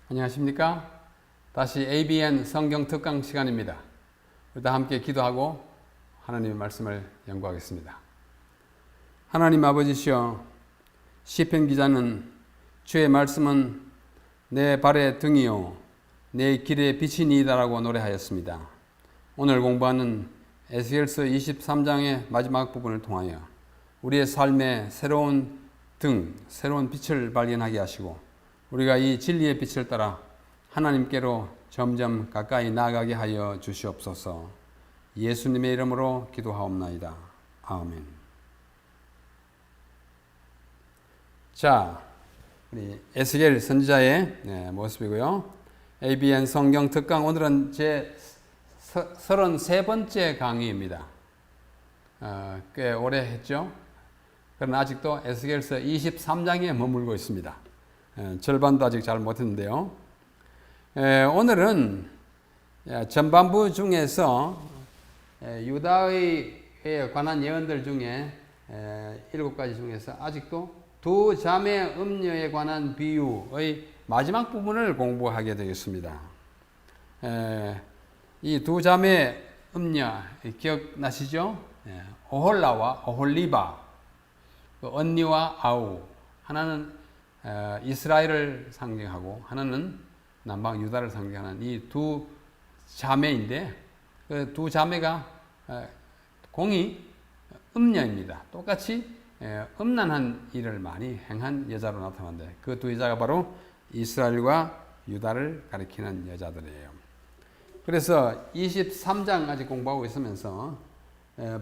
안녕하십니까? 다시 ABN 성경 특강 시간입니다. 일단 함께 기도하고 하나님의 말씀을 연구하겠습니다. 하나님 아버지시여, 시편 기자는 주의 말씀은 내 발의 등이요 내 길의 빛이니이다라고 노래하였습니다. 오늘 공부하는 에스겔서 23장의 마지막 부분을 통하여 우리의 삶에 새로운 등, 새로운 빛을 발견하게 하시고 우리가 이 진리의 빛을 따라 하나님께로 점점 가까이 나아가게 하여 주시옵소서. 예수님의 이름으로 기도하옵나이다. 아멘. 자, 우리 에스겔 선지자의 모습이고요. ABN 성경 특강, 오늘은 제 33번째 강의입니다. 꽤 오래 했죠. 그러나 아직도 에스겔서 23장에 머물고 있습니다. 절반도 아직 잘 못했는데요. 오늘은 전반부 중에서 유다에 관한 예언들 중에 7가지 중에서 아직도 두 자매 음녀에 관한 비유의 마지막 부분을 공부하게 되겠습니다. 이 두 자매 음녀 기억나시죠? 오홀라와 오홀리바, 언니와 아우. 하나는 이스라엘을 상징하고 하나는 남방 유다를 상징하는 이 두 자매인데, 그 두 자매가 공이 음녀입니다. 똑같이 음란한 일을 많이 행한 여자로 나타나는데, 그 두 여자가 바로 이스라엘과 유다를 가리키는 여자들이에요. 그래서 23장까지 공부하고 있으면서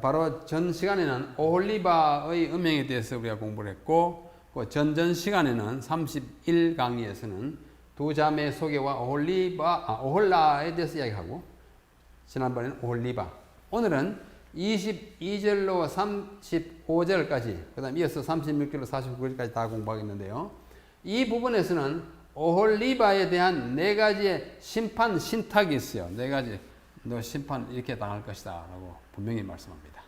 바로 전 시간에는 오홀리바의 음행에 대해서 우리가 공부를 했고, 전전 시간에는 31강의에서는 두 자매의 소개와 오홀라에 대해서 이야기하고, 지난번에는 오홀리바. 오늘은 22절로 35절까지, 그 다음 이어서 36절로 49절까지 다 공부하겠는데요. 이 부분에서는 오홀리바에 대한 4가지의 심판 신탁이 있어요. 4가지, 너 심판 이렇게 당할 것이다 라고 분명히 말씀합니다.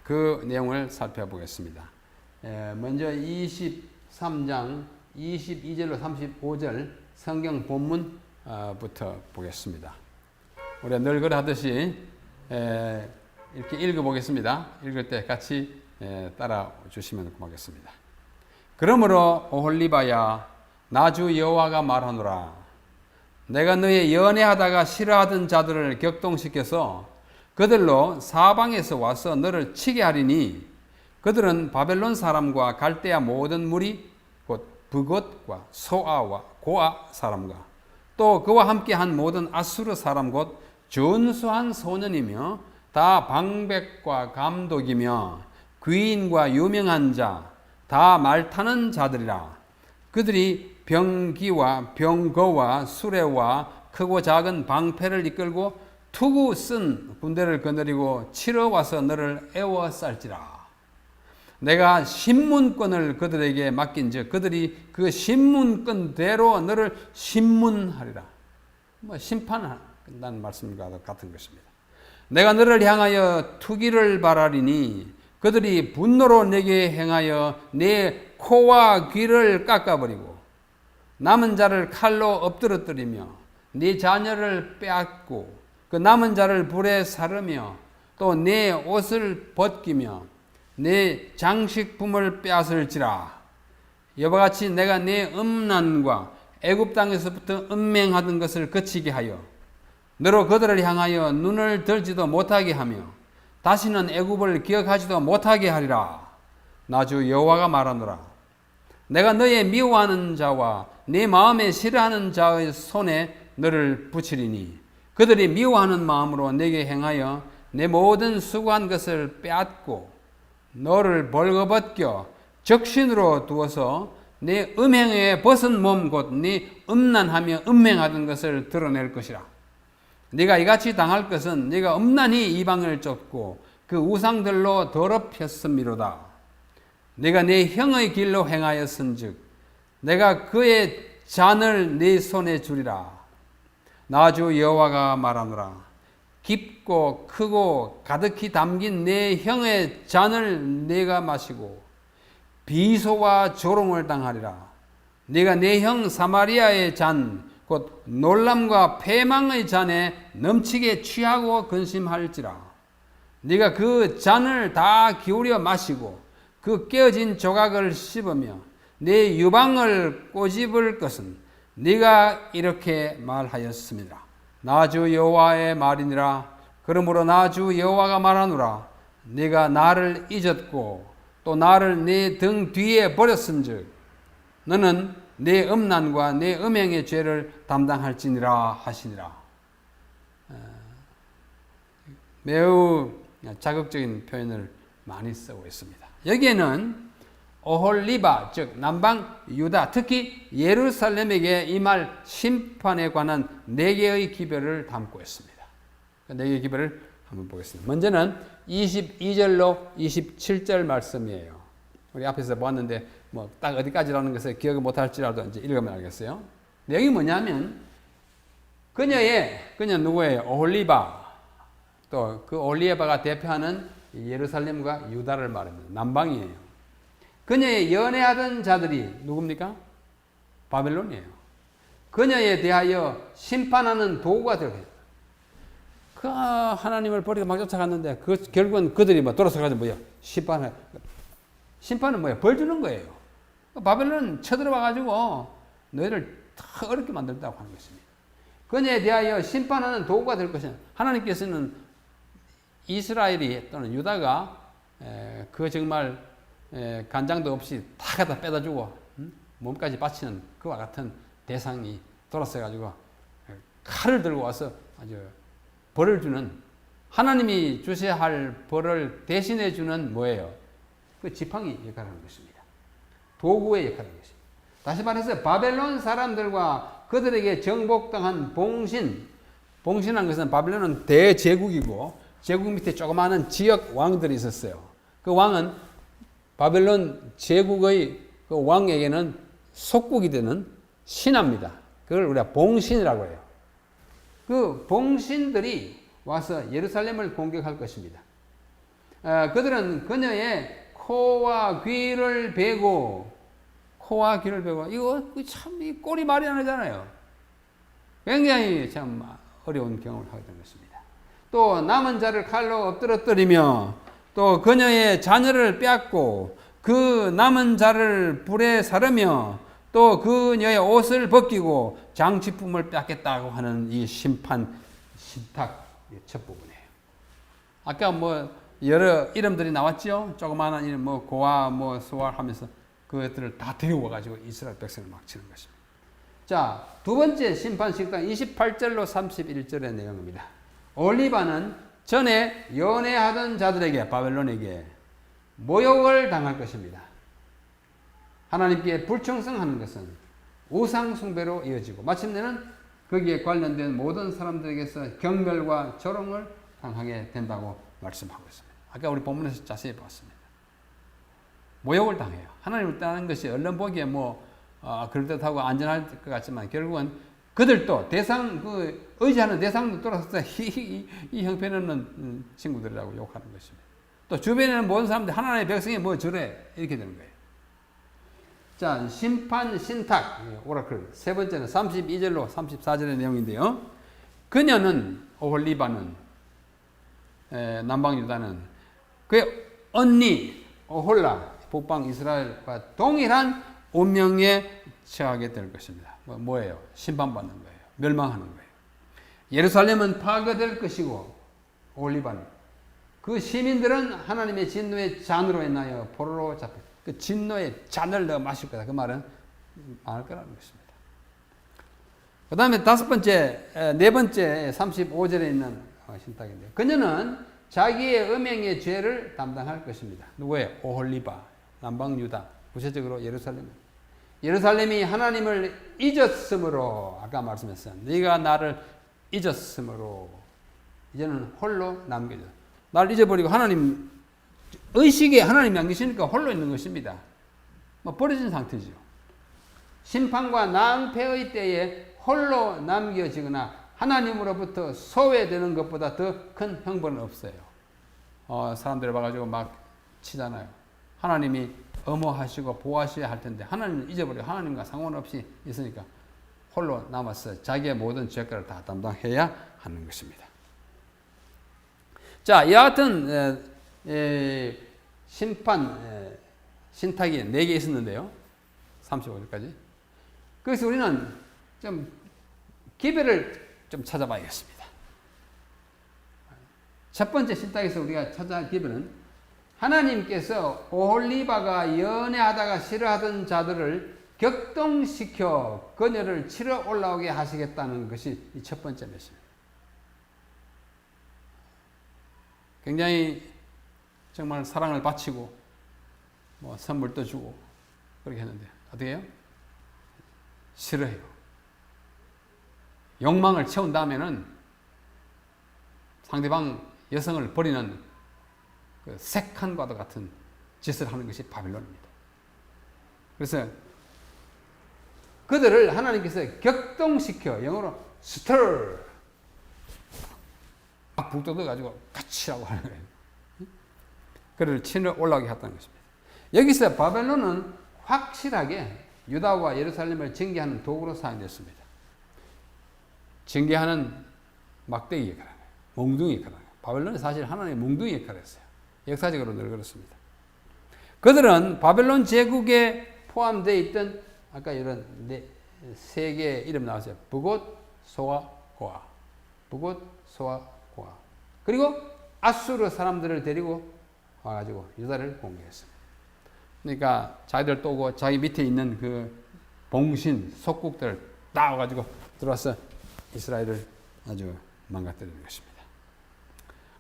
그 내용을 살펴보겠습니다. 먼저 23장 22절로 35절 성경 본문부터 보겠습니다. 우리가 늘 그러하듯이 이렇게 읽어보겠습니다. 읽을 때 같이 따라 주시면 고맙겠습니다. 그러므로 오홀리바야, 나 주 여호와가 말하노라. 내가 너의 연애하다가 싫어하던 자들을 격동시켜서 그들로 사방에서 와서 너를 치게 하리니, 그들은 바벨론 사람과 갈대아 모든 무리 곧 브곶과 소아와 고아 사람과 또 그와 함께한 모든 아수르 사람 곧 준수한 소년이며 다 방백과 감독이며 귀인과 유명한 자 다 말타는 자들이라. 그들이 병기와 병거와 수레와 크고 작은 방패를 이끌고 투구 쓴 군대를 거느리고 치러 와서 너를 애워쌀지라. 내가 신문권을 그들에게 맡긴즉 그들이 그 신문권대로 너를 신문하리라. 심판한다는 말씀과 같은 것입니다. 내가 너를 향하여 투기를 바라리니 그들이 분노로 내게 행하여 내 코와 귀를 깎아버리고 남은 자를 칼로 엎드러뜨리며 네 자녀를 빼앗고 그 남은 자를 불에 사르며 또 내 옷을 벗기며 내 장식품을 빼앗을지라. 이와 같이 내가 내 음란과 애굽 땅에서부터 음행하던 것을 그치게 하여 너로 그들을 향하여 눈을 들지도 못하게 하며 다시는 애굽을 기억하지도 못하게 하리라. 나 주 여호와가 말하노라. 내가 너의 미워하는 자와 네 마음에 싫어하는 자의 손에 너를 붙이리니 그들이 미워하는 마음으로 내게 행하여 내 모든 수고한 것을 빼앗고 너를 벌거벗겨 적신으로 두어서 내 음행에 벗은 몸 곧 네 음란하며 음행하던 것을 드러낼 것이라. 네가 이같이 당할 것은 네가 음란히 이방을 쫓고 그 우상들로 더럽혔음이로다. 네가 네 형의 길로 행하였은즉 내가 그의 잔을 네 손에 주리라. 나 주 여호와가 말하노라. 깊고 크고 가득히 담긴 내 형의 잔을 네가 마시고 비소와 조롱을 당하리라. 네가 내 형 사마리아의 잔 곧 놀람과 패망의 잔에 넘치게 취하고 근심할지라. 네가 그 잔을 다 기울여 마시고 그 깨어진 조각을 씹으며 내 유방을 꼬집을 것은 네가 이렇게 말하였습니다. 나 주 여호와의 말이니라. 그러므로 나 주 여호와가 말하노라. 네가 나를 잊었고 또 나를 네 등 뒤에 버렸은즉 너는 내 음란과 내 음행의 죄를 담당할지니라 하시니라. 매우 자극적인 표현을 많이 쓰고 있습니다. 여기에는 오홀리바 즉 남방 유다 특히 예루살렘에게 임할 심판에 관한 4개의 기별을 담고 있습니다. 4개의 기별을 한번 보겠습니다. 먼저는 22절로 27절 말씀이에요. 우리 앞에서 보았는데 뭐 딱 어디까지라는 것을 기억을 못할지라도 이제 읽으면 알겠어요. 내용이 뭐냐면 그녀 누구예요? 오홀리바. 또 그 올리에바가 대표하는 예루살렘과 유다를 말합니다. 남방이에요. 그녀의 연애하던 자들이 누굽니까? 바벨론이에요. 그녀에 대하여 심판하는 도구가 되어요. 그 하나님을 버리고 막 쫓아갔는데 결국은 그들이 뭐 돌아서가지고 뭐야? 심판은 뭐야? 벌 주는 거예요. 바벨론은 쳐들어와가지고 너희를 더 어렵게 만들다고 하는 것입니다. 그녀에 대하여 심판하는 도구가 될 것이냐. 하나님께서는 이스라엘이 또는 유다가 그 정말 간장도 없이 다 갖다 빼다 주고 몸까지 바치는 그와 같은 대상이 돌아서가지고 칼을 들고 와서 아주 벌을 주는, 하나님이 주셔야 할 벌을 대신해 주는 뭐예요? 그 지팡이 역할을 하는 것입니다. 도구의 역할을 하는 것입니다. 다시 말해서 바벨론 사람들과 그들에게 정복당한 봉신한 것은 바벨론은 대제국이고 제국 밑에 조그마한 지역 왕들이 있었어요. 그 왕은 바벨론 제국의 그 왕에게는 속국이 되는 신하입니다. 그걸 우리가 봉신이라고 해요. 그 봉신들이 와서 예루살렘을 공격할 것입니다. 그들은 그녀의 코와 귀를 베고 이거 참 이 꼴이 말이 안 나잖아요. 굉장히 참 어려운 경험을 하게 된 것입니다. 또 남은 자를 칼로 엎드러뜨리며 또 그녀의 자녀를 빼앗고 그 남은 자를 불에 사르며 또 그녀의 옷을 벗기고 장치품을 빼앗겠다고 하는 이 신탁의 첫 부분이에요. 아까 뭐 여러 이름들이 나왔죠. 조그마한 이름 뭐 고아 뭐 소알 하면서 그것들을 다 데리고 가지고 이스라엘 백성을 막 치는 것입니다. 자, 두 번째 심판 식당 28절로 31절의 내용입니다. 올리바는 전에 연애하던 자들에게 바벨론에게 모욕을 당할 것입니다. 하나님께 불충성하는 것은 우상 숭배로 이어지고 마침내는 거기에 관련된 모든 사람들에게서 경멸과 조롱을 당하게 된다고 말씀하고 있습니다. 아까 우리 본문에서 자세히 봤습니다. 모욕을 당해요. 하나님을 떠나는 것이 얼른 보기에 그럴듯하고 안전할 것 같지만 결국은 그들도 의지하는 대상도 돌아서서 이 형편 없는 친구들이라고 욕하는 것입니다. 또 주변에는 모든 사람들이 하나님의 백성이 뭐 저래 이렇게 되는 거예요. 자, 심판 신탁 오라클 세 번째는 32절로 34절의 내용인데요. 그녀는 오홀리바는 남방 유다는 그의 언니 오홀라 북방 이스라엘과 동일한 운명에 처하게 될 것입니다. 뭐예요? 심판받는 거예요. 멸망하는 거예요. 예루살렘은 파괴될 것이고 오홀리바는 그 시민들은 하나님의 진노의 잔으로 인하여 포로로 잡혀 그 진노의 잔을 넣어 마실 거다. 그 말은 안 할 거라는 것입니다. 그 다음에 네 번째 35절에 있는 신탁인데요. 그녀는 자기의 음행의 죄를 담당할 것입니다. 누구예요? 오홀리바, 남방 유다, 구체적으로 예루살렘이 하나님을 잊었으므로 아까 말씀했어요. 네가 나를 잊었으므로 이제는 홀로 남겨져. 나를 잊어버리고 하나님 의식에 하나님이 안 계시니까 홀로 있는 것입니다. 버려진 상태죠. 심판과 낭패의 때에 홀로 남겨지거나 하나님으로부터 소외되는 것보다 더 큰 형벌은 없어요. 사람들을 봐가지고 막 치잖아요. 하나님이 엄호하시고 보호하셔야 할 텐데 하나님은 잊어버리고 하나님과 상관없이 있으니까 홀로 남아서 자기의 모든 죄악을 다 담당해야 하는 것입니다. 자, 이와 같은 신탁이 4개 있었는데요. 35절까지. 그래서 우리는 좀 기별을 좀 찾아봐야겠습니다. 첫 번째 신탁에서 우리가 찾아야 할 기별은 하나님께서 오홀리바가 연애하다가 싫어하던 자들을 격동시켜 그녀를 치러 올라오게 하시겠다는 것이 이 첫 번째 메시지입니다. 굉장히 정말 사랑을 바치고 뭐 선물도 주고 그렇게 했는데 어떻게 해요? 싫어해요. 욕망을 채운 다음에는 상대방 여성을 버리는 그 색한과도 같은 짓을 하는 것이 바벨론입니다. 그래서 그들을 하나님께서 격동시켜 영어로 stir 막 북돋아가지고 같이 하고 하는 거예요. 그를 치러 올라오게 했다는 것입니다. 여기서 바벨론은 확실하게 유다와 예루살렘을 징계하는 도구로 사용됐습니다. 징계하는 막대기 역할을 해요. 몽둥이 역할을 해요. 바벨론이 사실 하나님의 몽둥이 역할을 했어요. 역사적으로 늘 그렇습니다. 그들은 바벨론 제국에 포함되어 있던 아까 이런 3개의 이름 나왔어요. 부곳, 소아, 고아. 부곳, 소아, 고아. 그리고 아수르 사람들을 데리고 와가지고 유다를 공격했습니다. 그러니까 자기들 또 오고 자기 밑에 있는 그 봉신, 속국들을 다 와가지고 들어와서 이스라엘을 아주 망가뜨리는 것입니다.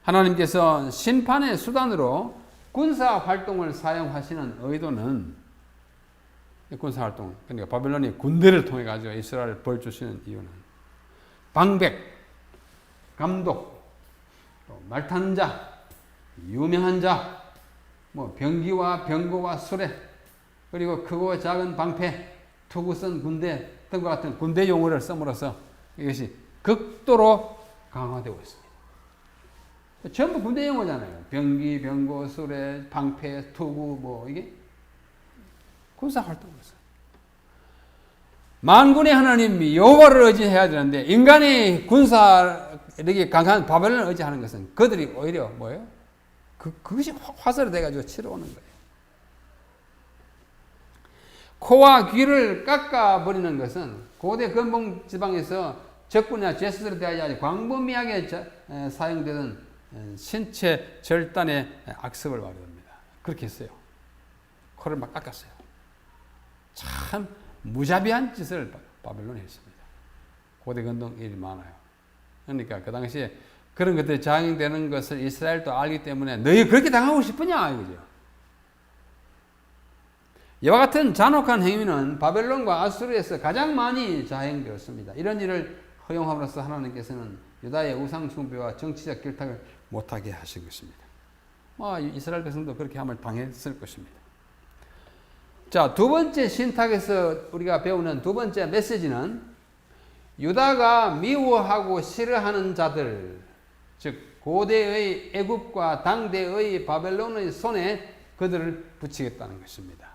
하나님께서 심판의 수단으로 군사 활동을 사용하시는 의도는 군사 활동, 그러니까 바벨론이 군대를 통해 가지고 이스라엘을 벌 주시는 이유는 방백, 감독, 또 말 타는 자, 유명한 자, 뭐 병기와 병거와 수레, 그리고 크고 작은 방패, 투구선 군대 등과 같은 군대 용어를 써므로써 이것이 극도로 강화되고 있습니다. 전부 군대 용어잖아요. 병기, 병거, 수레, 방패, 투구, 뭐 이게 군사 활동이었어요. 만군의 하나님 여호와를 의지해야 되는데 인간이 군사력이 강한 바벨론을 의지하는 것은 그들이 오히려 뭐예요? 그것이 화살이 돼가지고 치러 오는 거예요. 코와 귀를 깎아버리는 것은 고대 근봉 지방에서 적군이나 죄수들에 대하여 광범위하게 사용되던 신체 절단의 악습을 말합니다. 그렇게 했어요. 코를 막 깎았어요. 참 무자비한 짓을 바벨론이 했습니다. 고대 근동 일이 많아요. 그러니까 그 당시에 그런 것들이 자행되는 것을 이스라엘도 알기 때문에 너희 그렇게 당하고 싶으냐 이거죠. 이와 같은 잔혹한 행위는 바벨론과 아수르에서 가장 많이 자행되었습니다. 이런 일을 허용함으로써 하나님께서는 유다의 우상 숭배와 정치적 결탁을 못하게 하신 것입니다. 이스라엘 백성도 그렇게 함을 당했을 것입니다. 자, 두 번째 신탁에서 우리가 배우는 두 번째 메시지는 유다가 미워하고 싫어하는 자들, 즉 고대의 애굽과 당대의 바벨론의 손에 그들을 붙이겠다는 것입니다.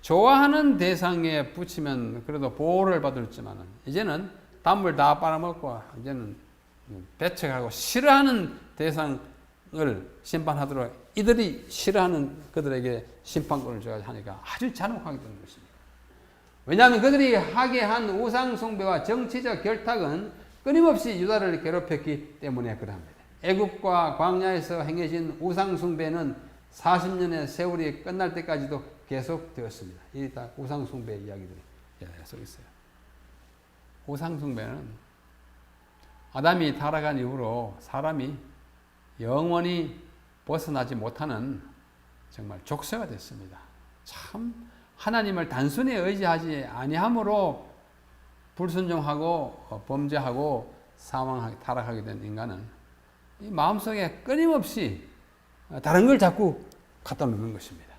좋아하는 대상에 붙이면 그래도 보호를 받을지만 이제는 단물 다 빨아먹고 이제는 배척하고 싫어하는 대상을 심판하도록 이들이 싫어하는 그들에게 심판권을 줘야 하니까 아주 잔혹하게 되는 것입니다. 왜냐하면 그들이 하게 한 우상 숭배와 정치적 결탁은 끊임없이 유다를 괴롭혔기 때문에 그럽니다. 애굽과 광야에서 행해진 우상 숭배는 40년의 세월이 끝날 때까지도 계속되었습니다. 이 다 우상 숭배 이야기들이 써 있어요. 우상 숭배는 아담이 타락한 이후로 사람이 영원히 벗어나지 못하는 정말 족쇄가 됐습니다. 참 하나님을 단순히 의지하지 아니함으로 불순종하고 범죄하고 사망하게 타락하게 된 인간은 이 마음속에 끊임없이 다른 걸 자꾸 갖다 놓는 것입니다.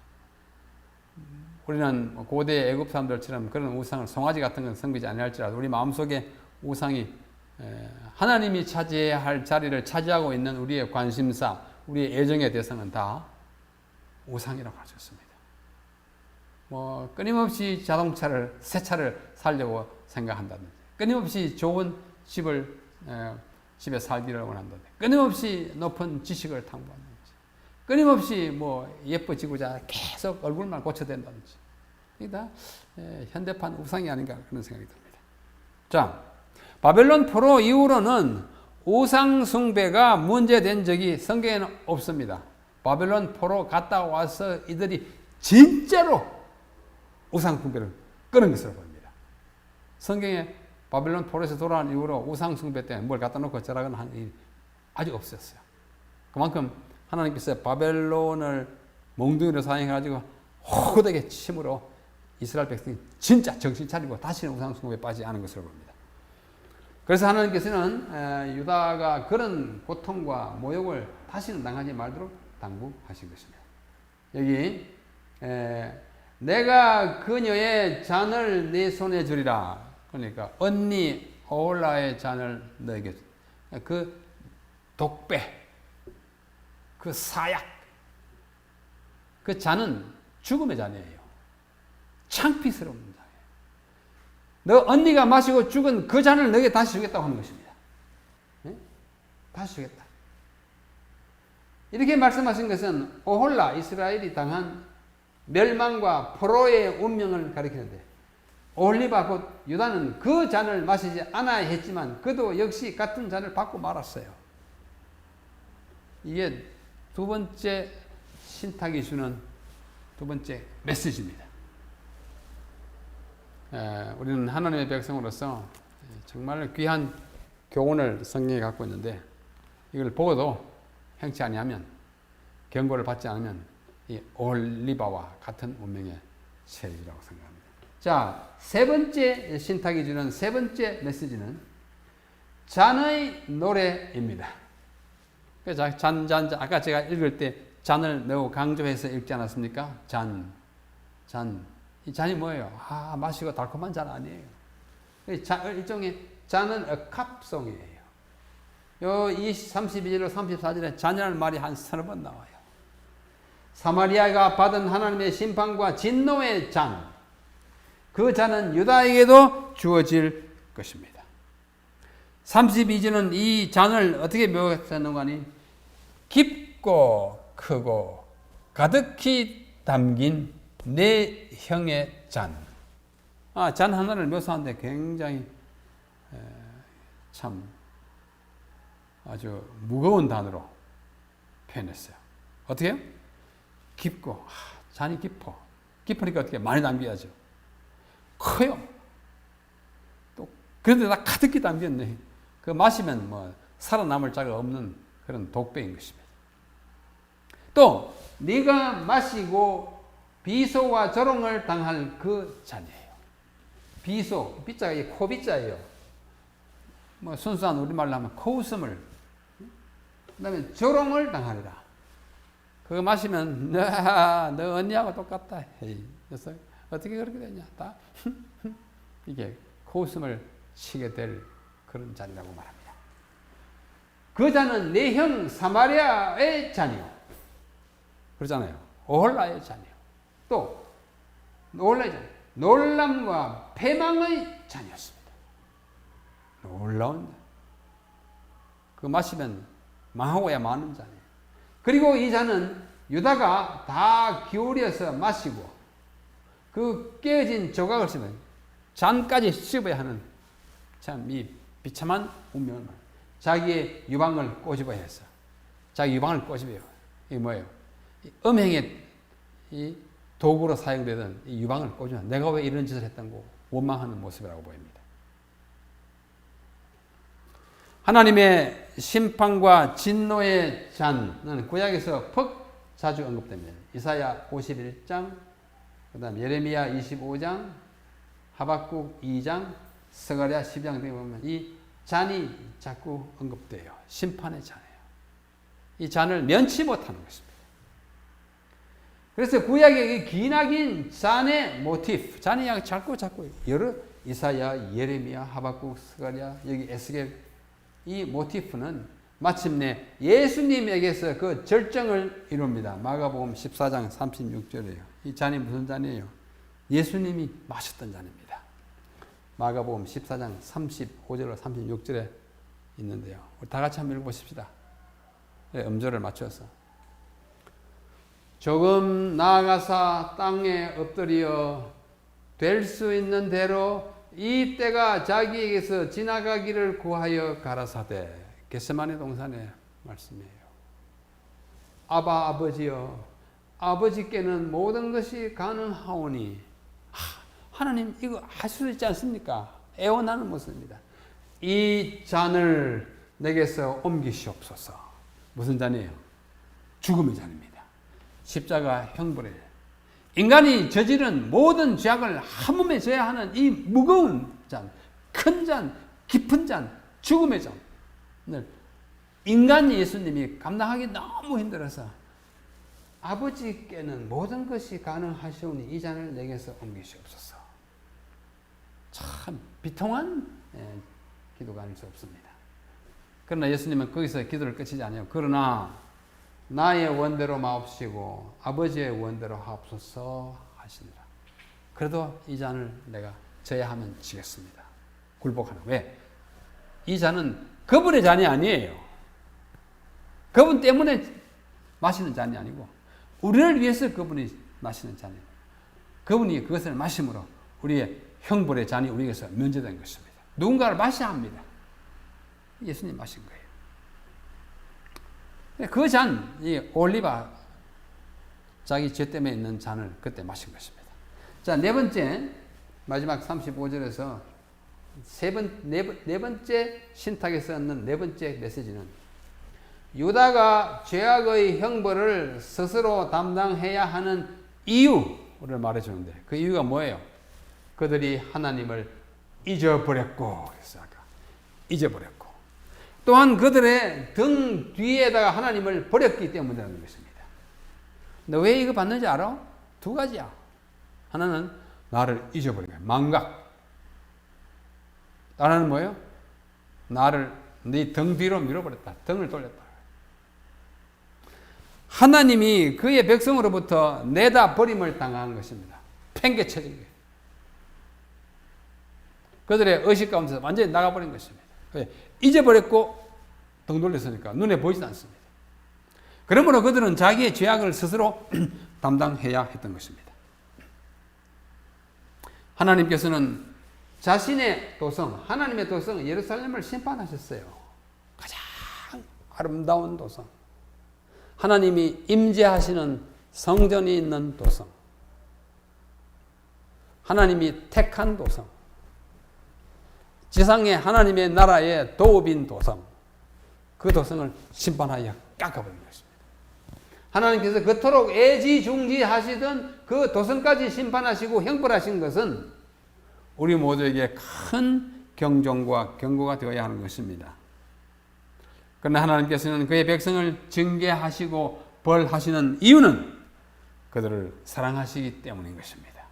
우리는 고대 애굽 사람들처럼 그런 우상을 송아지 같은 건 섬기지 아니할지라도 우리 마음속에 우상이 하나님이 차지해야 할 자리를 차지하고 있는 우리의 관심사, 우리의 애정의 대상은 다 우상이라고 할 수 있습니다. 끊임없이 자동차를, 새 차를 살려고 생각한다든지, 끊임없이 좋은 집에 살기를 원한다든지, 끊임없이 높은 지식을 탐구한다든지, 끊임없이 예뻐지고자 계속 얼굴만 고쳐댄다든지, 이게 다 현대판 우상이 아닌가 그런 생각이 듭니다. 자, 바벨론 포로 이후로는 우상 숭배가 문제된 적이 성경에는 없습니다. 바벨론 포로 갔다 와서 이들이 진짜로 우상 숭배를 끊은 것으로 보입니다. 성경에 바벨론 포로에서 돌아온 이후로 우상 숭배 때문에 뭘 갖다 놓고 저라고는 한 일이 아직 없었어요. 그만큼 하나님께서 바벨론을 몽둥이로 사용해가지고 호되게 침으로 이스라엘 백성이 진짜 정신 차리고 다시는 우상 숭배에 빠지지 않은 것으로 봅니다. 그래서 하나님께서는 유다가 그런 고통과 모욕을 다시는 당하지 말도록 당부하신 것입니다. 여기 내가 그녀의 잔을 내 손에 주리라. 그러니까 언니 오홀라의 잔을 너에게 그 독배, 그 사약, 그 잔은 죽음의 잔이에요. 창피스러운 잔이에요. 너 언니가 마시고 죽은 그 잔을 너에게 다시 주겠다고 하는 것입니다. 네? 다시 주겠다. 이렇게 말씀하신 것은 오홀라, 이스라엘이 당한 멸망과 포로의 운명을 가리키는데, 오홀리바 곧 유다는 그 잔을 마시지 않아야 했지만 그도 역시 같은 잔을 받고 말았어요. 이게 두 번째 신탁이 주는 두 번째 메시지입니다. 우리는 하나님의 백성으로서 정말 귀한 교훈을 성경에 갖고 있는데, 이걸 보고도 행치 아니하면, 경고를 받지 않으면 이 오홀리바와 같은 운명의 세력이라고 생각합니다. 자, 세 번째 신탁이 주는 세 번째 메시지는 잔의 노래입니다. 아까 제가 읽을 때 잔을 매우 강조해서 읽지 않았습니까? 잔. 이 잔이 뭐예요? 마시고 달콤한 잔 아니에요. 일종의 잔은 캅송이에요. 이 32절로 34절에 잔이라는 말이 한 서너 번 나와요. 사마리아가 받은 하나님의 심판과 진노의 잔, 그 잔은 유다에게도 주어질 것입니다. 32절은 이 잔을 어떻게 묘사했는가 하니, 깊고 크고 가득히 담긴 내 형의 잔. 잔 하나를 묘사하는데 굉장히 참 아주 무거운 단어로 표현했어요. 어떻게 해요? 깊고, 잔이 깊어. 깊으니까 어떻게 많이 담겨야죠. 커요. 또 그런데 다 가득히 담겼네. 그 마시면 살아남을 자가 없는 그런 독배인 것입니다. 또 네가 마시고 비소와 조롱을 당할 그 잔이에요. 비소, 비자가 코비자예요. 순수한 우리말로 하면 코웃음을, 그 다음에 조롱을 당하리라. 그거 마시면 너 언니하고 똑같다. 그래서 어떻게 그렇게 되냐? 다 이게 코웃음을 치게 될 그런 잔이라고 말합니다. 그 잔은 내 형 사마리아의 잔이요. 그러잖아요. 오홀라의 잔이요. 또 오홀라의 잔, 놀람과 패망의 잔이었습니다. 놀라운 잔. 그거 마시면 망하고야 마는 잔이에요. 그리고 이 잔은 유다가 다 기울여서 마시고 그 깨어진 조각을 씹으면 잔까지 씹어야 하는 참 이 비참한 운명을 자기의 유방을 꼬집어야 했어. 자기 유방을 꼬집어요. 이게 뭐예요? 음행의 이 도구로 사용되던 이 유방을 꼬집어 내가 왜 이런 짓을 했던고 원망하는 모습이라고 보입니다. 하나님의 심판과 진노의 잔은 구약에서 퍽 자주 언급됩니다. 이사야 51장, 그 다음 예레미야 25장, 하박국 2장, 스가랴 10장 등에 보면 이 잔이 자꾸 언급돼요. 심판의 잔이에요. 이 잔을 면치 못하는 것입니다. 그래서 구약의 기나긴 잔의 모티프, 잔이 자꾸 여러 이사야, 예레미야, 하박국, 스가랴, 여기 에스겔, 이 모티프는 마침내 예수님에게서 그 절정을 이룹니다. 마가복음 14장 36절이에요. 이 잔이 무슨 잔이에요? 예수님이 마셨던 잔입니다. 마가복음 14장 35절로 36절에 있는데요. 우리 다 같이 한번 읽어보십시다. 음절을 맞춰서. 조금 나아가사 땅에 엎드려 될 수 있는 대로 이 때가 자기에게서 지나가기를 구하여 가라사대. 겟세마네 동산의 말씀이에요. 아바 아버지여, 아버지께는 모든 것이 가능하오니. 하나님 이거 할 수 있지 않습니까? 애원하는 모습입니다. 이 잔을 내게서 옮기시옵소서. 무슨 잔이에요? 죽음의 잔입니다. 십자가 형벌의 인간이 저지른 모든 죄악을 한 몸에 져야 하는 이 무거운 잔, 큰 잔, 깊은 잔, 죽음의 잔을 인간 예수님이 감당하기 너무 힘들어서 아버지께는 모든 것이 가능하시오니 이 잔을 내게서 옮기시옵소서. 참 비통한 기도가 아닐 수 없습니다. 그러나 예수님은 거기서 기도를 끝이지 않아요. 그러나 나의 원대로 마옵시고 아버지의 원대로 하옵소서 하시니라. 그래도 이 잔을 내가 져야 하면 지겠습니다. 굴복하는. 왜? 이 잔은 그분의 잔이 아니에요. 그분 때문에 마시는 잔이 아니고 우리를 위해서 그분이 마시는 잔이에요. 그분이 그것을 마심으로 우리의 형벌의 잔이 우리에게서 면제된 것입니다. 누군가를 마셔야 합니다. 예수님 마신 거예요. 그 잔, 이 올리바, 자기 죄 때문에 있는 잔을 그때 마신 것입니다. 자, 네 번째, 마지막 35절에서 네 번째 신탁에 썼는 네 번째 메시지는 유다가 죄악의 형벌을 스스로 담당해야 하는 이유를 말해주는데 그 이유가 뭐예요? 그들이 하나님을 잊어버렸고, 그래서 아까 잊어버렸고, 또한 그들의 등 뒤에다가 하나님을 버렸기 때문이라는 것입니다. 근데 왜 이거 받는지 알아? 두 가지야. 하나는 나를 잊어버린 거야. 망각. 하나는 뭐예요? 나를 네 등 뒤로 밀어버렸다. 등을 돌렸다. 하나님이 그의 백성으로부터 내다 버림을 당한 것입니다. 팽개쳐진 거예요. 그들의 의식 가운데서 완전히 나가버린 것입니다. 잊어버렸고 등 돌렸으니까 눈에 보이지 않습니다. 그러므로 그들은 자기의 죄악을 스스로 담당해야 했던 것입니다. 하나님께서는 자신의 도성, 하나님의 도성 예루살렘을 심판하셨어요. 가장 아름다운 도성, 하나님이 임재하시는 성전이 있는 도성, 하나님이 택한 도성, 지상의 하나님의 나라의 도읍인 도성, 그 도성을 심판하여 깎아버린 것입니다. 하나님께서 그토록 애지중지하시던 그 도성까지 심판하시고 형벌하신 것은 우리 모두에게 큰 경종과 경고가 되어야 하는 것입니다. 그러나 하나님께서는 그의 백성을 징계하시고 벌하시는 이유는 그들을 사랑하시기 때문인 것입니다.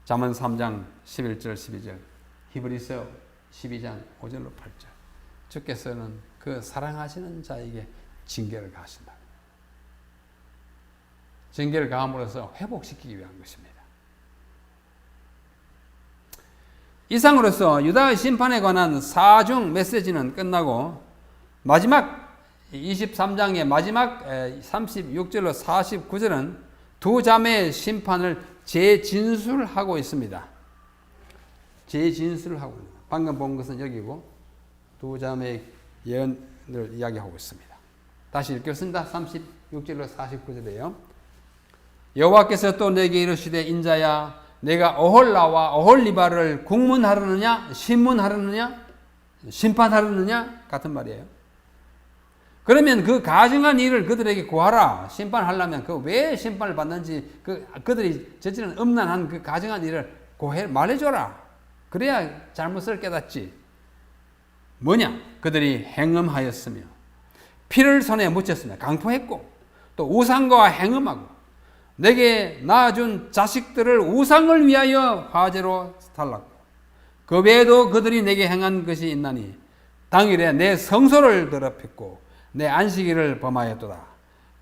잠언 3장 11절 12절, 히브리서 12장 5절로 8절, 주께서는 그 사랑하시는 자에게 징계를 가하신다. 징계를 가함으로써 회복시키기 위한 것입니다. 이상으로서 유다의 심판에 관한 4중 메시지는 끝나고 마지막 23장의 마지막 36절로 49절은 두 자매의 심판을 재진술하고 있습니다. 재진술을 하고 있습니다. 방금 본 것은 여기고 두 자매의 예언을 이야기하고 있습니다. 다시 읽겠습니다. 36절로 49절이에요. 여호와께서 또 내게 이르시되 인자야 내가 오홀라와 오홀리바를 국문하려느냐 신문하려느냐 심판하려느냐 같은 말이에요. 그러면 그 가증한 일을 그들에게 구하라. 심판하려면 그 왜 심판을 받는지 그들이 저지른 음란한 그 가증한 일을 말해줘라. 그래야 잘못을 깨닫지. 뭐냐? 그들이 행음하였으며 피를 손에 묻혔으며 강포했고 또 우상과 행음하고 내게 낳아준 자식들을 우상을 위하여 화제로 달랐고 그 외에도 그들이 내게 행한 것이 있나니 당일에 내 성소를 더럽혔고 내 안식일을 범하였도다.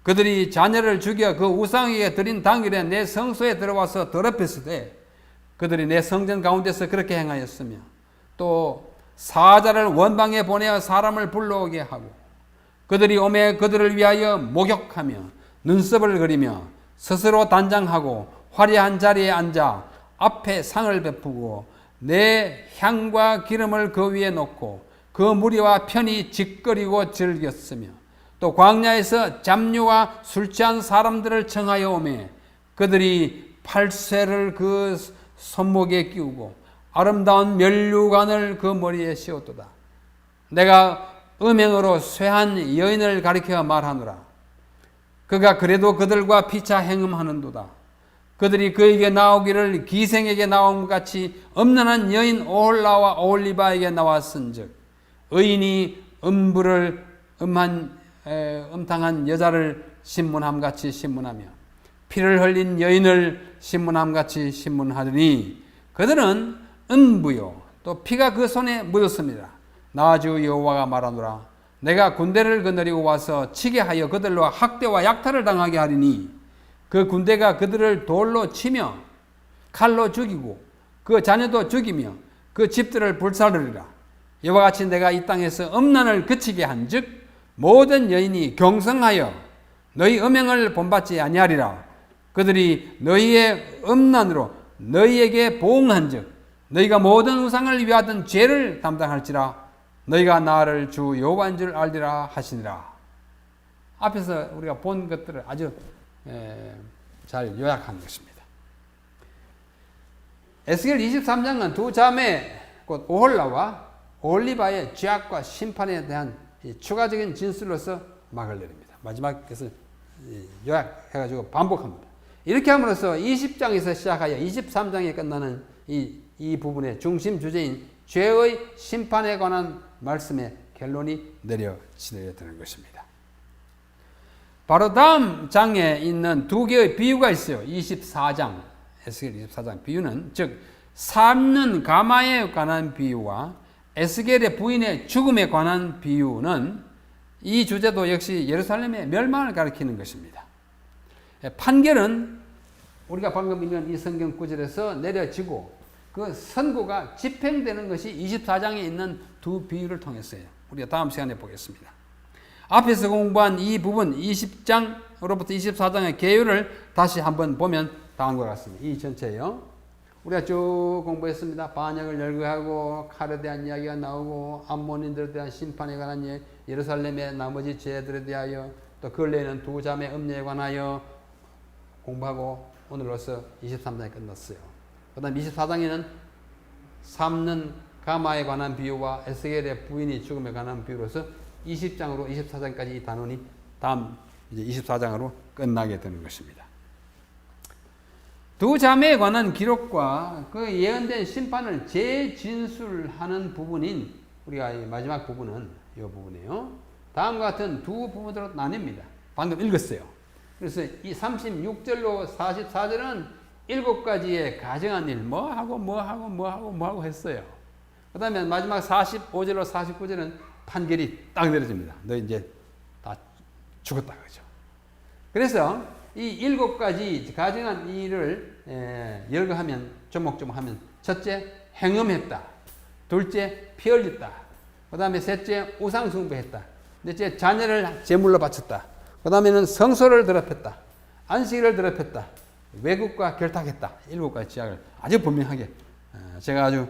그들이 자녀를 죽여 그 우상에게 드린 당일에 내 성소에 들어와서 더럽혔을 때 그들이 내 성전 가운데서 그렇게 행하였으며 또 사자를 원방에 보내어 사람을 불러오게 하고 그들이 오매 그들을 위하여 목욕하며 눈썹을 그리며 스스로 단장하고 화려한 자리에 앉아 앞에 상을 베푸고 내 향과 기름을 그 위에 놓고 그 무리와 편히 짓거리고 즐겼으며 또 광야에서 잡류와 술 취한 사람들을 청하여 오매 그들이 팔쇠를 그 손목에 끼우고 아름다운 면류관을 그 머리에 씌웠도다. 내가 음행으로 쇠한 여인을 가리켜 말하노라. 그가 그래도 그들과 피차 행음하는도다. 그들이 그에게 나오기를 기생에게 나온 것 같이 엄난한 여인 오홀라와 오홀리바에게 나왔은즉 의인이 음탕한 여자를 신문함같이 신문하며 피를 흘린 여인을 신문함같이 신문하더니 그들은 음부요 또 피가 그 손에 묻었습니다. 나 주 여호와가 말하노라. 내가 군대를 거느리고 와서 치게 하여 그들로 학대와 약탈을 당하게 하리니 그 군대가 그들을 돌로 치며 칼로 죽이고 그 자녀도 죽이며 그 집들을 불사르리라. 이와 같이 내가 이 땅에서 음란을 그치게 한즉 모든 여인이 경성하여 너희 음행을 본받지 아니하리라. 그들이 너희의 음란으로 너희에게 보응한즉 너희가 모든 우상을 위하던 죄를 담당할지라. 너희가 나를 주 여호와인 줄 알리라 하시니라. 앞에서 우리가 본 것들을 아주 잘 요약한 것입니다. 에스겔 23장은 두 자매 곧 오홀라와 오홀리바의 죄악과 심판에 대한 추가적인 진술로서 막을 내립니다. 마지막에서 요약해가지고 반복합니다. 이렇게 함으로써 20장에서 시작하여 23장에 끝나는 이 부분의 중심 주제인 죄의 심판에 관한 말씀의 결론이 내려지게 되는 것입니다. 바로 다음 장에 있는 두 개의 비유가 있어요. 24장, 에스겔 24장 비유는 즉 삶는 가마에 관한 비유와 에스겔의 부인의 죽음에 관한 비유는 이 주제도 역시 예루살렘의 멸망을 가리키는 것입니다. 판결은 우리가 방금 읽은 이 성경 구절에서 내려지고 그 선고가 집행되는 것이 24장에 있는 두 비유를 통해서요. 우리가 다음 시간에 보겠습니다. 앞에서 공부한 이 부분 20장으로부터 24장의 계율을 다시 한번 보면 다음과 같습니다. 이 전체요. 우리가 쭉 공부했습니다. 반역을 열거하고 칼에 대한 이야기가 나오고 암몬인들에 대한 심판에 관한 이야기, 예루살렘의 나머지 죄들에 대하여 또 근래에는 두 자매 음녀에 관하여 공부하고 오늘로서 23장이 끝났어요. 그 다음 24장에는 삶는 가마에 관한 비유와 에스겔의 부인이 죽음에 관한 비유로서 20장으로 24장까지 이 단원이 다음 이제 24장으로 끝나게 되는 것입니다. 두 자매에 관한 기록과 그 예언된 심판을 재진술하는 부분인 우리가 이 마지막 부분은 이 부분이에요. 다음과 같은 두 부분으로 나뉩니다. 방금 읽었어요. 그래서 이 36절로 44절은 7가지의 가정한 일, 뭐하고 했어요. 그 다음에 마지막 45절로 49절은 판결이 딱 내려집니다. 너 이제 다 죽었다. 그죠? 그래서 이 7가지 가정한 일을 열거하면, 조목조목하면, 첫째, 행음했다. 둘째, 피 흘렸다. 그 다음에 셋째, 우상숭배했다. 넷째, 자녀를 제물로 바쳤다. 그 다음에는 성소를 더럽혔다. 안식일을 더럽혔다. 외국과 결탁했다. 7가지 지약을 아주 분명하게 제가 아주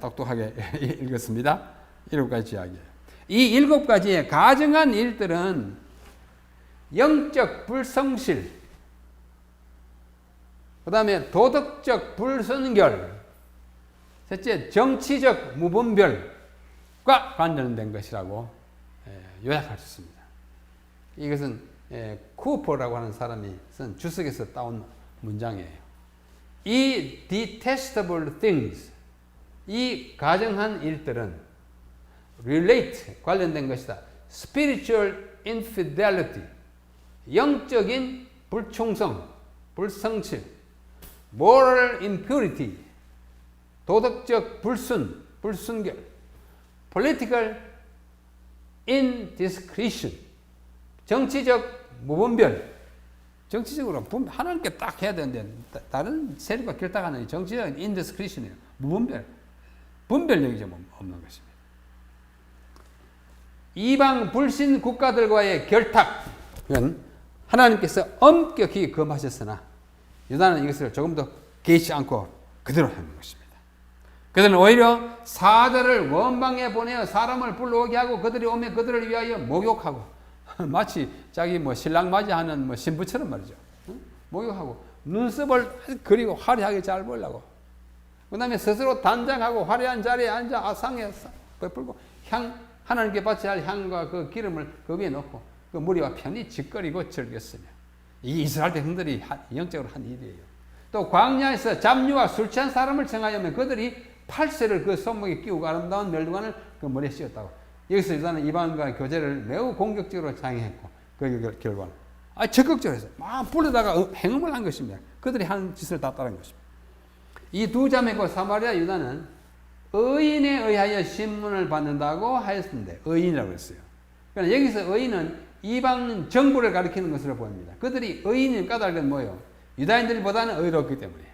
똑똑하게 읽었습니다. 7가지 지약이에요. 이 7가지의 가정한 일들은 영적 불성실, 그 다음에 도덕적 불순결, 셋째 정치적 무분별과 관련된 것이라고 요약할 수 있습니다. 이것은 쿠퍼라고 하는 사람이 쓴 주석에서 따온 문장이에요. 이 detestable things, 이 가정한 일들은 relate, 관련된 것이다. spiritual infidelity, 영적인 불충성, 불성실, moral impurity, 도덕적 불순결, political indiscretion, 정치적 무분별, 정치적으로 하나님께 딱 해야 되는데 다른 세력과 결탁하는 정치적 인디스크리션이에요. 무분별, 분별력이 좀 없는 것입니다. 이방 불신 국가들과의 결탁은 하나님께서 엄격히 금하셨으나 유다는 이것을 조금 더 개의치 않고 그대로 하는 것입니다. 그들은 오히려 사자를 원방에 보내어 사람을 불러오게 하고 그들이 오면 그들을 위하여 목욕하고 마치 자기 신랑 맞이하는 신부처럼 말이죠. 목욕하고 눈썹을 그리고 화려하게 잘 보려고. 그 다음에 스스로 단장하고 화려한 자리에 앉아 상에 베풀고 하나님께 바쳐야 할 향과 그 기름을 그 위에 넣고 그 무리와 편히 짓거리고 즐겼으며 이 이스라엘 백성들이 영적으로 한 일이에요. 또 광야에서 잡류와 술 취한 사람을 청하여면 그들이 팔세를 그 손목에 끼우고 아름다운 멸관을 그 머리에 씌웠다고. 여기서 유다는 이방인과의 교제를 매우 공격적으로 장애했고 그 결과는 적극적으로 해서 막 불러다가 행음을 한 것입니다. 그들이 한 짓을 다 따른 것입니다. 이 두 자매고 사마리아 유다는 의인에 의하여 신문을 받는다고 하였는데 의인이라고 했어요. 그러니까 여기서 의인은 이방 정부를 가리키는 것으로 보입니다. 그들이 의인인 까닭은 뭐예요? 유다인들보다는 의롭기 때문에.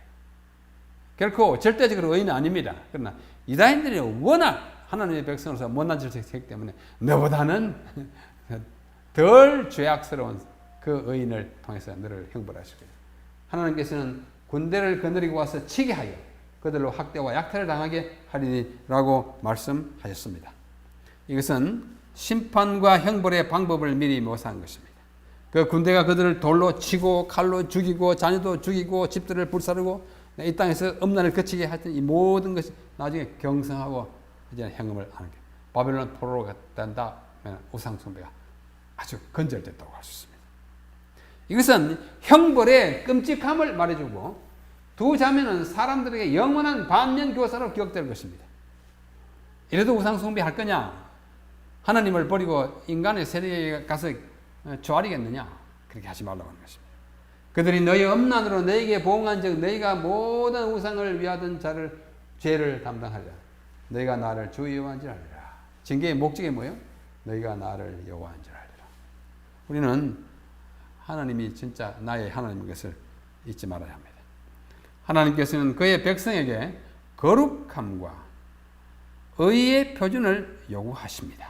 결코 절대적으로 의인은 아닙니다. 그러나 유다인들이 워낙 하나님의 백성으로서 못난 짓을 했기 때문에 너보다는 덜 죄악스러운 그 의인을 통해서 너를 형벌하실 거예요. 하나님께서는 군대를 거느리고 와서 치게 하여 그들로 학대와 약탈을 당하게 하리라고 말씀하셨습니다. 이것은 심판과 형벌의 방법을 미리 묘사한 것입니다. 그 군대가 그들을 돌로 치고 칼로 죽이고 자녀도 죽이고 집들을 불사르고 이 땅에서 음란을 거치게 하여튼 이 모든 것이 나중에 경성하고 이제 형음을 하는 게 바벨론 포로가 된다. 우상 숭배가 아주 건절됐다고 할 수 있습니다. 이것은 형벌의 끔찍함을 말해주고 두 자매는 사람들에게 영원한 반면 교사로 기억될 것입니다. 이래도 우상 숭배할 거냐? 하나님을 버리고 인간의 세력에 가서 조아리겠느냐? 그렇게 하지 말라고 하는 것입니다. 그들이 너희 음란으로 너희에게 보응한 즉 너희가 모든 우상을 위하던 죄를 담당하리라. 너희가 나를 주 여호와인 줄 알리라. 징계의 목적이 뭐예요? 너희가 나를 여호와인 줄 알리라. 우리는 하나님이 진짜 나의 하나님인 것을 잊지 말아야 합니다. 하나님께서는 그의 백성에게 거룩함과 의의 표준을 요구하십니다.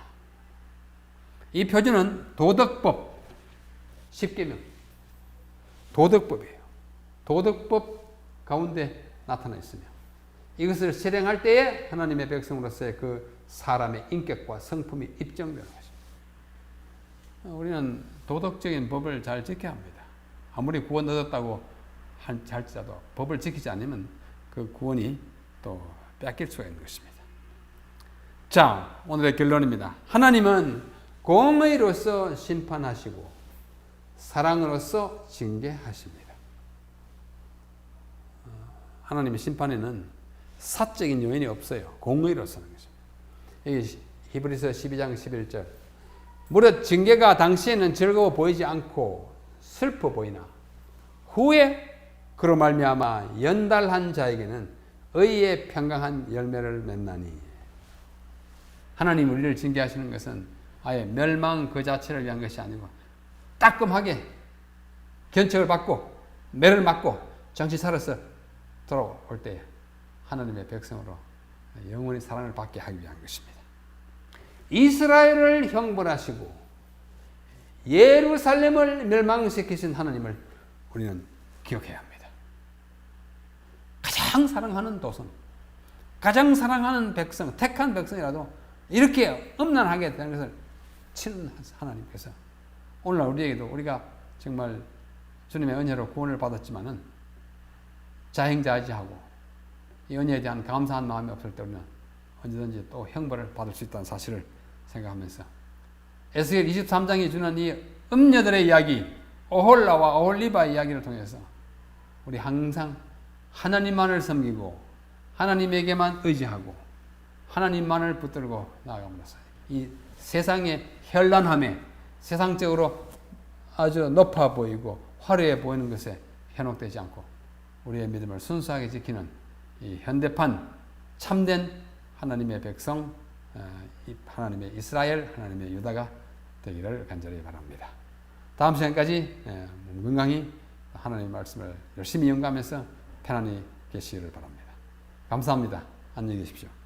이 표준은 도덕법, 10계명, 도덕법이에요. 도덕법 가운데 나타나 있으며 이것을 실행할 때에 하나님의 백성으로서의 그 사람의 인격과 성품이 입증되는 것입니다. 우리는 도덕적인 법을 잘 지켜야 합니다. 아무리 구원 얻었다고 할지라도 법을 지키지 않으면 그 구원이 또 뺏길 수가 있는 것입니다. 자, 오늘의 결론입니다. 하나님은 공의로서 심판하시고 사랑으로서 징계하십니다. 하나님의 심판에는 사적인 요인이 없어요. 공의로서 하는 것입니다. 여기 히브리서 12장 11절 무릇 징계가 당시에는 즐거워 보이지 않고 슬퍼 보이나 후에 그로 말미암아 연달한 자에게는 의의 평강한 열매를 맺나니. 하나님 우리를 징계하시는 것은 아예 멸망 그 자체를 위한 것이 아니고 따끔하게 견책을 받고 매를 맞고 정신 차려서 돌아올 때 하나님의 백성으로 영원히 사랑을 받게 하기 위한 것입니다. 이스라엘을 형벌하시고 예루살렘을 멸망시키신 하나님을 우리는 기억해야 합니다. 가장 사랑하는 도성, 가장 사랑하는 백성, 택한 백성이라도 이렇게 음란하게 되는 것을 치는 하나님께서 오늘날 우리에게도 우리가 정말 주님의 은혜로 구원을 받았지만은 자행자지하고 이 은혜에 대한 감사한 마음이 없을 때 우리는 언제든지 또 형벌을 받을 수 있다는 사실을 생각하면서 에스겔 23장이 주는 이 음녀들의 이야기, 오홀라와 오홀리바의 이야기를 통해서 우리 항상 하나님만을 섬기고 하나님에게만 의지하고 하나님만을 붙들고 나아감으로써 이 세상의 현란함에 세상적으로 아주 높아 보이고 화려해 보이는 것에 현혹되지 않고 우리의 믿음을 순수하게 지키는 이 현대판 참된 하나님의 백성, 하나님의 이스라엘, 하나님의 유다가 되기를 간절히 바랍니다. 다음 시간까지 몸 건강히 하나님의 말씀을 열심히 연구하면서 편안히 계시기를 바랍니다. 감사합니다. 안녕히 계십시오.